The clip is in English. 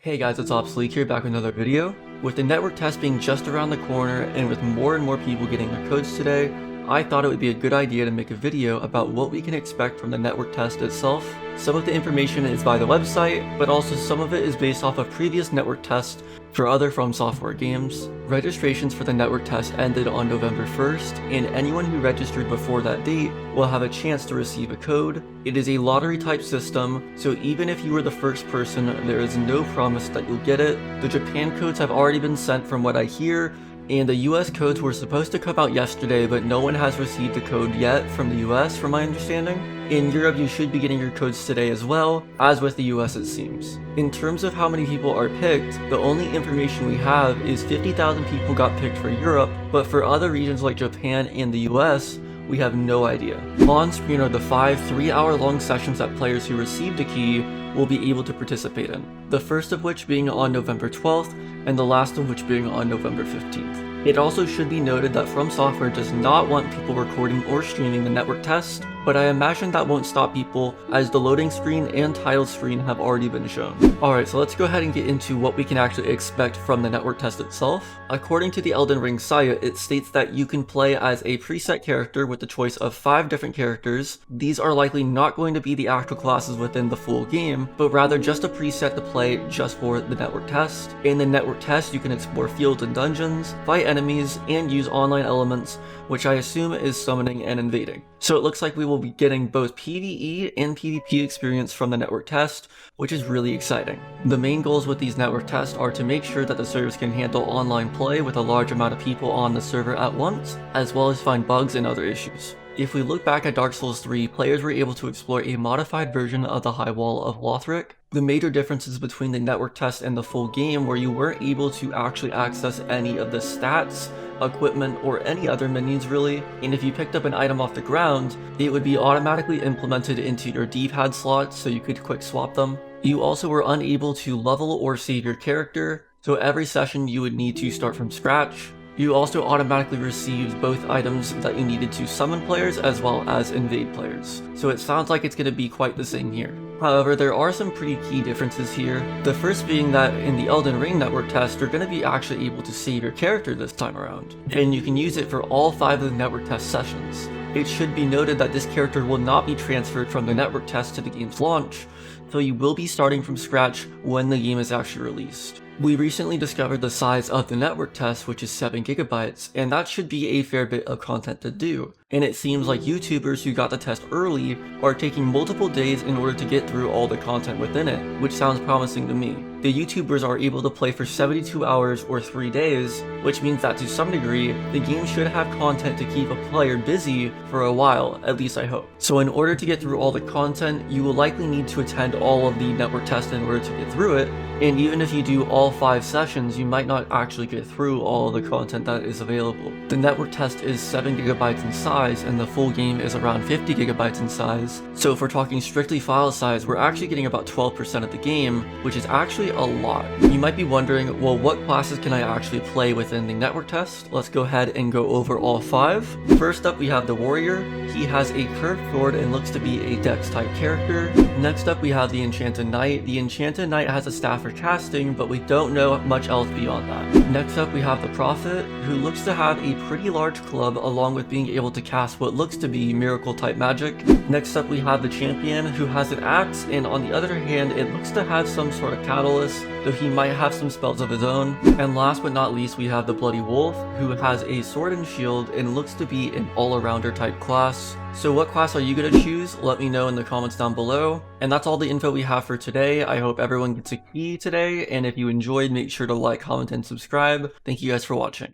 Hey guys, it's Obsolete here, back with another video. With the network test being just around the corner and with more and more people getting their codes today, I thought it would be a good idea to make a video about what we can expect from the network test itself. Some of the information is by the website, but also some of it is based off of previous network tests for other From Software games. Registrations for the network test ended on November 1st, and anyone who registered before that date will have a chance to receive a code. It is a lottery type system, so even if you were the first person, there is no promise that you'll get it. The Japan codes have already been sent from what I hear, and the US codes were supposed to come out yesterday, but no one has received a code yet from the US from my understanding. In Europe, you should be getting your codes today as well, as with the US it seems. In terms of how many people are picked, the only information we have is 50,000 people got picked for Europe, but for other regions like Japan and the US, we have no idea. On screen are the 5 3-hour-long sessions that players who received a key will be able to participate in. The first of which being on November 12th, and the last of which being on November 15th. It also should be noted that From Software does not want people recording or streaming the network test, but I imagine that won't stop people as the loading screen and title screen have already been shown. Alright, so let's go ahead and get into what we can actually expect from the network test itself. According to the Elden Ring site, it states that you can play as a preset character with the choice of 5 different characters. These are likely not going to be the actual classes within the full game, but rather just a preset to play just for the network test. In the network test, you can explore fields and dungeons, fight enemies, and use online elements, which I assume is summoning and invading. So it looks like we will be getting both PvE and PvP experience from the network test, which is really exciting. The main goals with these network tests are to make sure that the servers can handle online play with a large amount of people on the server at once, as well as find bugs and other issues. If we look back at Dark Souls 3, players were able to explore a modified version of the High Wall of Lothric. The major differences between the network test and the full game were you weren't able to actually access any of the stats, equipment, or any other menus really, and if you picked up an item off the ground, it would be automatically implemented into your D-pad slots so you could quick swap them. You also were unable to level or save your character, so every session you would need to start from scratch. You also automatically received both items that you needed to summon players as well as invade players, so it sounds like it's going to be quite the same here. However, there are some pretty key differences here. The first being that in the Elden Ring Network test, you're going to be actually able to save your character this time around, and you can use it for all 5 of the network test sessions. It should be noted that this character will not be transferred from the network test to the game's launch, so you will be starting from scratch when the game is actually released. We recently discovered the size of the network test, which is 7 GB, and that should be a fair bit of content to do. And it seems like YouTubers who got the test early are taking multiple days in order to get through all the content within it, which sounds promising to me. The YouTubers are able to play for 72 hours or 3 days, which means that to some degree, the game should have content to keep a player busy for a while, at least I hope. So in order to get through all the content, you will likely need to attend all of the network tests in order to get through it, and even if you do all 5 sessions, you might not actually get through all of the content that is available. The network test is 7 GB in size, and the full game is around 50 GB in size, so if we're talking strictly file size, we're actually getting about 12% of the game, which is actually a lot. You might be wondering, well, what classes can I actually play within the network test? Let's go ahead and go over all 5. First up, we have the Warrior. He has a curved sword and looks to be a dex type character. Next up, we have the Enchanted Knight. The Enchanted Knight has a staff for casting, but we don't know much else beyond that. Next up, we have the Prophet, who looks to have a pretty large club along with being able to cast what looks to be miracle type magic. Next up, we have the Champion, who has an axe, and on the other hand, it looks to have some sort of catalyst, though he might have some spells of his own. And last but not least, we have the Bloody Wolf, who has a sword and shield and looks to be an all-arounder type class. So what class are you going to choose? Let me know in the comments down below. And that's all the info we have for today. I hope everyone gets a key today, and if you enjoyed, make sure to like, comment, and subscribe. Thank you guys for watching.